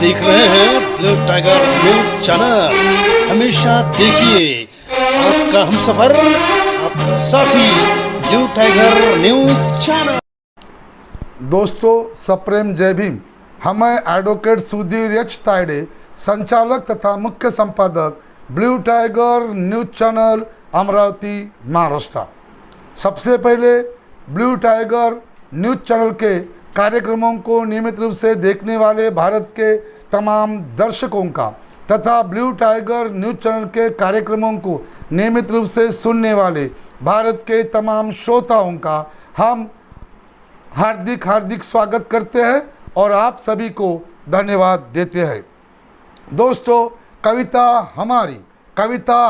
देख रहे हैं ब्लू टाइगर न्यूज चैनल। हमेशा देखिए आपका हमसफर, आपका साथी ब्लू टाइगर न्यूज चैनल। दोस्तों सप्रेम जय भीम। हमें एडवोकेट सुधीर एच तायडे, संचालक तथा मुख्य संपादक blue tiger news channel Amravati Maharashtra. सबसे पहले ब्लू टाइगर न्यूज चैनल के कार्यक्रमों को नियमित रूप से देखने वाले भारत के तमाम दर्शकों का तथा ब्लू टाइगर न्यूज चैनल के कार्यक्रमों को नियमित रूप से सुनने वाले भारत के तमाम श्रोताओं का हम हार्दिक स्वागत करते हैं और आप सभी को धन्यवाद देते हैं। दोस्तों कविता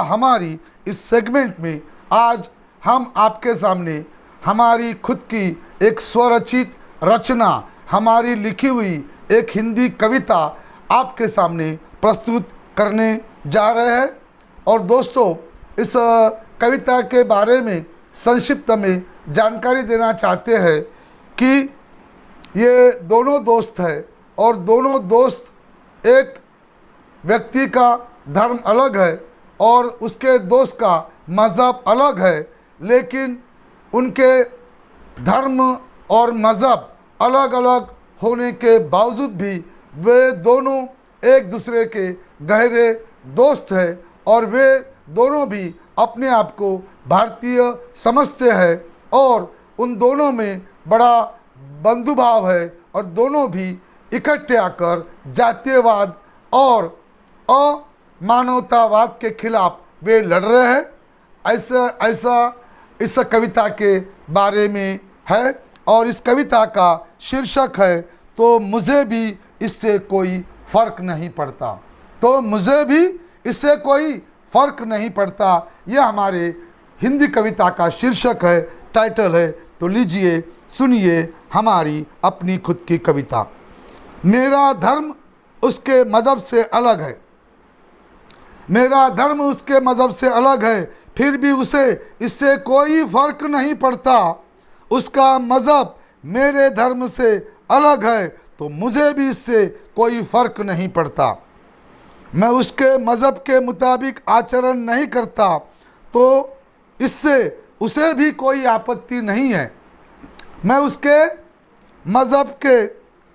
हमारी इस सेगमेंट में आज हम आपके सामने हमारी खुद की एक स्वरचित रचना, हमारी लिखी हुई एक हिंदी कविता आपके सामने प्रस्तुत करने जा रहे हैं। और दोस्तों इस कविता के बारे में संक्षिप्त में जानकारी देना चाहते हैं कि ये दोनों दोस्त हैं और दोनों दोस्त, एक व्यक्ति का धर्म अलग है और उसके दोस्त का मज़हब अलग है, लेकिन उनके धर्म और मज़हब अलग अलग होने के बावजूद भी वे दोनों एक दूसरे के गहरे दोस्त हैं और वे दोनों भी अपने आप को भारतीय समझते हैं और उन दोनों में बड़ा बंधुभाव है और दोनों भी इकट्ठे आकर जातीयवाद और अमानवतावाद के खिलाफ वे लड़ रहे हैं। ऐसा इस कविता के बारे में है और इस कविता का शीर्षक है तो मुझे भी इससे कोई फ़र्क नहीं पड़ता। तो मुझे भी इससे कोई फ़र्क नहीं पड़ता, यह हमारे हिंदी कविता का शीर्षक है, टाइटल है। तो लीजिए सुनिए हमारी अपनी खुद की कविता। मेरा धर्म उसके मज़हब से अलग है, मेरा धर्म उसके मज़हब से अलग है, फिर भी उसे इससे कोई फ़र्क नहीं पड़ता। उसका मज़हब मेरे धर्म से अलग है तो मुझे भी इससे कोई फ़र्क नहीं पड़ता। मैं उसके मज़हब के मुताबिक आचरण नहीं करता तो इससे उसे भी कोई आपत्ति नहीं है। मैं उसके मज़हब के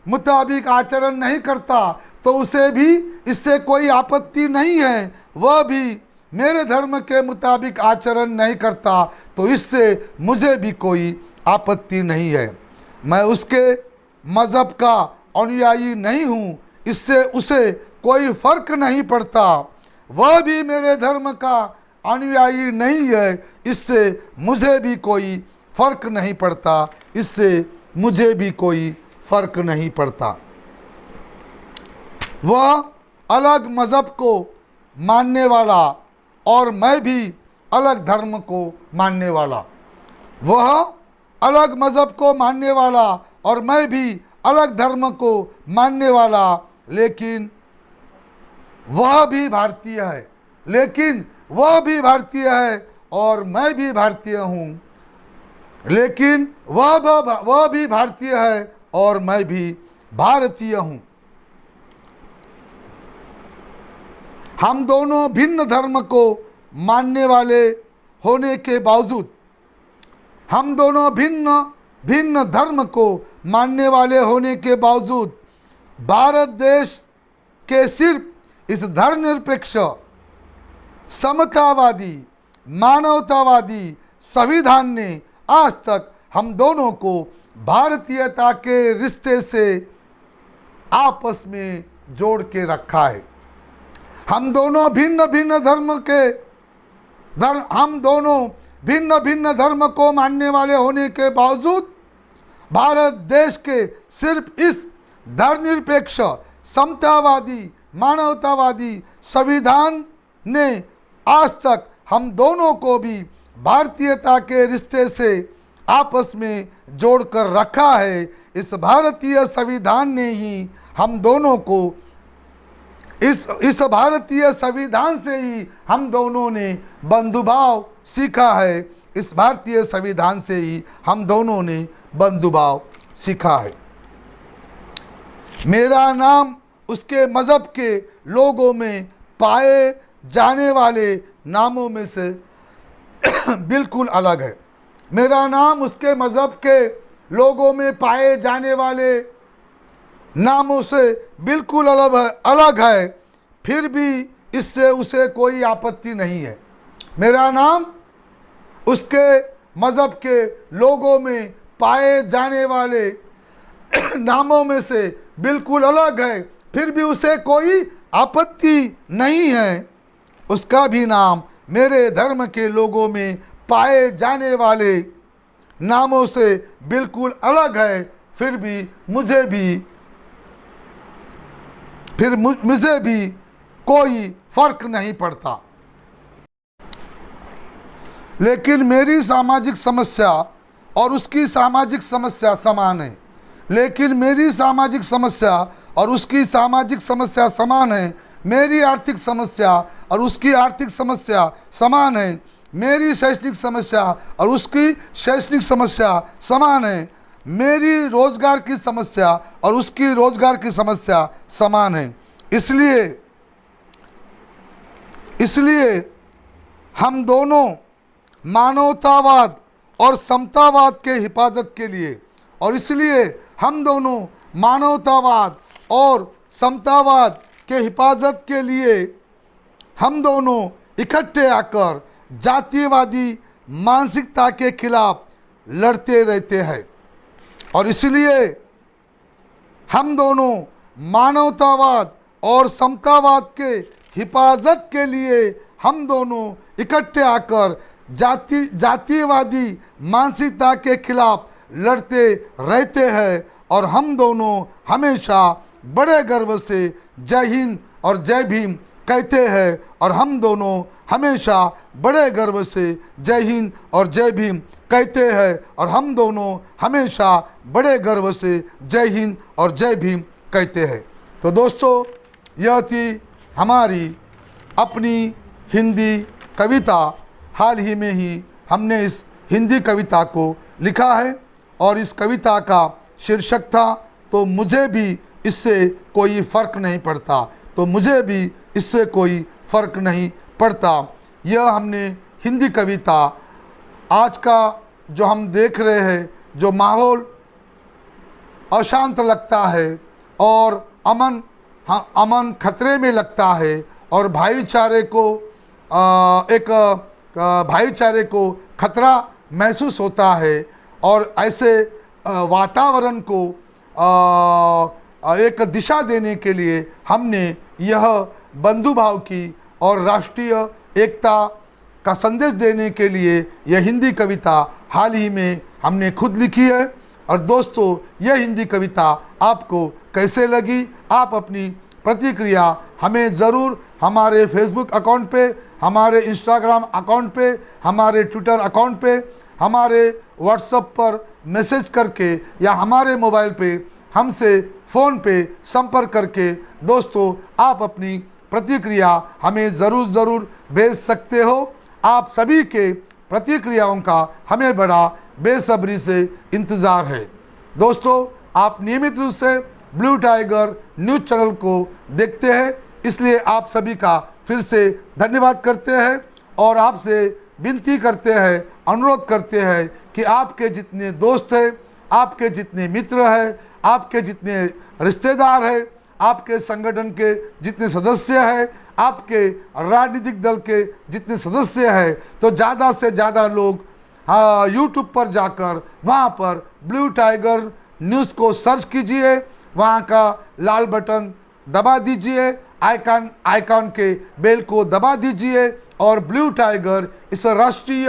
मुताबिक आचरण नहीं करता तो उसे भी इससे कोई आपत्ति नहीं है। वह भी मेरे धर्म के मुताबिक आचरण नहीं करता तो इससे मुझे भी कोई आपत्ति नहीं है। मैं उसके मज़हब का अनुयायी नहीं हूँ, इससे उसे कोई फ़र्क नहीं पड़ता। वह भी मेरे धर्म का अनुयायी नहीं है, इससे मुझे भी कोई फ़र्क नहीं पड़ता, इससे मुझे भी कोई फ़र्क नहीं पड़ता। वह अलग मज़हब को मानने वाला और मैं भी अलग धर्म को मानने वाला। वह अलग मज़हब को मानने वाला और मैं भी अलग धर्म को मानने वाला, लेकिन वह भी भारतीय है, और मैं भी भारतीय हूँ, लेकिन वह भी भारतीय है और मैं भी भारतीय हूँ। हम दोनों भिन्न धर्म को मानने वाले होने के बावजूद, हम दोनों भिन्न धर्म को मानने वाले होने के बावजूद भारत देश के सिर्फ इस धर्मनिरपेक्ष, समतावादी, मानवतावादी संविधान ने आज तक हम दोनों को भारतीयता के रिश्ते से आपस में जोड़ के रखा है। हम दोनों भिन्न धर्म को मानने वाले होने के बावजूद भारत देश के सिर्फ इस धर्मनिरपेक्ष, समतावादी, मानवतावादी संविधान ने आज तक हम दोनों को भी भारतीयता के रिश्ते से आपस में जोड़कर रखा है। इस भारतीय संविधान ने ही हम दोनों को इस भारतीय संविधान से ही हम दोनों ने बंधुभाव सीखा है। इस भारतीय संविधान से ही हम दोनों ने बंधुभाव सीखा है। मेरा नाम उसके मज़हब के लोगों में पाए जाने वाले नामों में से बिल्कुल अलग है। मेरा नाम उसके मज़हब के लोगों में पाए जाने वाले नामों से बिल्कुल अलग है, फिर भी इससे उसे कोई आपत्ति नहीं है। मेरा नाम उसके मज़हब के लोगों में पाए जाने वाले नामों में से बिल्कुल अलग है, फिर भी उसे कोई आपत्ति नहीं है। उसका भी नाम मेरे धर्म के लोगों में पाए जाने वाले नामों से बिल्कुल अलग है, फिर भी मुझे भी कोई फर्क नहीं पड़ता। लेकिन मेरी सामाजिक समस्या और उसकी सामाजिक समस्या समान है। लेकिन मेरी सामाजिक समस्या और उसकी सामाजिक समस्या समान है। मेरी आर्थिक समस्या और उसकी आर्थिक समस्या समान है। मेरी शैक्षणिक समस्या और उसकी शैक्षणिक समस्या समान है। मेरी रोजगार की समस्या और उसकी रोजगार की समस्या समान है। इसलिए हम दोनों मानवतावाद और समतावाद के हिफाजत के लिए हम दोनों इकट्ठे आकर जातीयवादी मानसिकता के खिलाफ लड़ते रहते हैं। और इसलिए हम दोनों मानवतावाद और समतावाद के हिफाजत के लिए हम दोनों इकट्ठे आकर जातीयवादी मानसिकता के खिलाफ लड़ते रहते हैं। और हम दोनों हमेशा बड़े गर्व से जय हिंद और जय भीम कहते हैं। और हम दोनों हमेशा बड़े गर्व से जय हिंद और जय भीम कहते हैं। और हम दोनों हमेशा बड़े गर्व से जय हिंद और जय भीम कहते हैं। तो दोस्तों, यह थी हमारी अपनी हिंदी कविता। हाल ही में ही हमने इस हिंदी कविता को लिखा है और इस कविता का शीर्षक था तो मुझे भी इससे कोई फ़र्क नहीं पड़ता। तो मुझे भी इससे कोई फ़र्क नहीं पड़ता। यह हमने हिंदी कविता, आज का जो हम देख रहे हैं, जो माहौल अशांत लगता है और अमन खतरे में लगता है और भाईचारे को खतरा महसूस होता है। और ऐसे वातावरण को एक दिशा देने के लिए हमने यह बंधुभाव की और राष्ट्रीय एकता का संदेश देने के लिए यह हिंदी कविता हाल ही में हमने खुद लिखी है। और दोस्तों, यह हिंदी कविता आपको कैसे लगी? आप अपनी प्रतिक्रिया हमें ज़रूर हमारे फेसबुक अकाउंट पे, हमारे इंस्टाग्राम अकाउंट पे, हमारे ट्विटर अकाउंट पे, हमारे व्हाट्सएप पर मैसेज करके या हमारे मोबाइल पे हमसे फ़ोन पे संपर्क करके दोस्तों आप अपनी प्रतिक्रिया हमें ज़रूर भेज सकते हो। आप सभी के प्रतिक्रियाओं का हमें बड़ा बेसब्री से इंतज़ार है। दोस्तों, आप नियमित रूप से ब्लू टाइगर न्यूज़ चैनल को देखते हैं, इसलिए आप सभी का फिर से धन्यवाद करते हैं और आपसे विनती करते हैं, अनुरोध करते हैं कि आपके जितने दोस्त हैं, आपके जितने मित्र हैं, आपके जितने रिश्तेदार हैं, आपके संगठन के जितने सदस्य हैं, आपके राजनीतिक दल के जितने सदस्य हैं, तो ज़्यादा से ज़्यादा लोग यूट्यूब पर जाकर वहाँ पर ब्लू टाइगर न्यूज़ को सर्च कीजिए, वहाँ का लाल बटन दबा दीजिए, आइकॉन के बेल को दबा दीजिए और ब्लू टाइगर इस राष्ट्रीय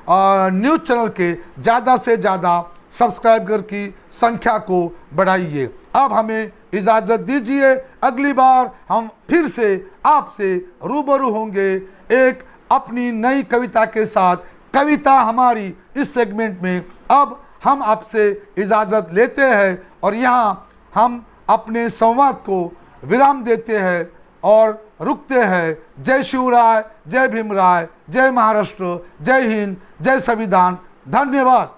न्यूज़ चैनल के ज़्यादा से ज़्यादा सब्सक्राइबर की संख्या को बढ़ाइए। अब हमें इजाज़त दीजिए, अगली बार हम फिर से आपसे रूबरू होंगे एक अपनी नई कविता के साथ। कविता हमारी इस सेगमेंट में अब हम आपसे इजाज़त लेते हैं और यहाँ हम अपने संवाद को विराम देते हैं और रुकते हैं। जय शिवराय, जय भीमराय, जय महाराष्ट्र, जय हिंद, जय संविधान। धन्यवाद।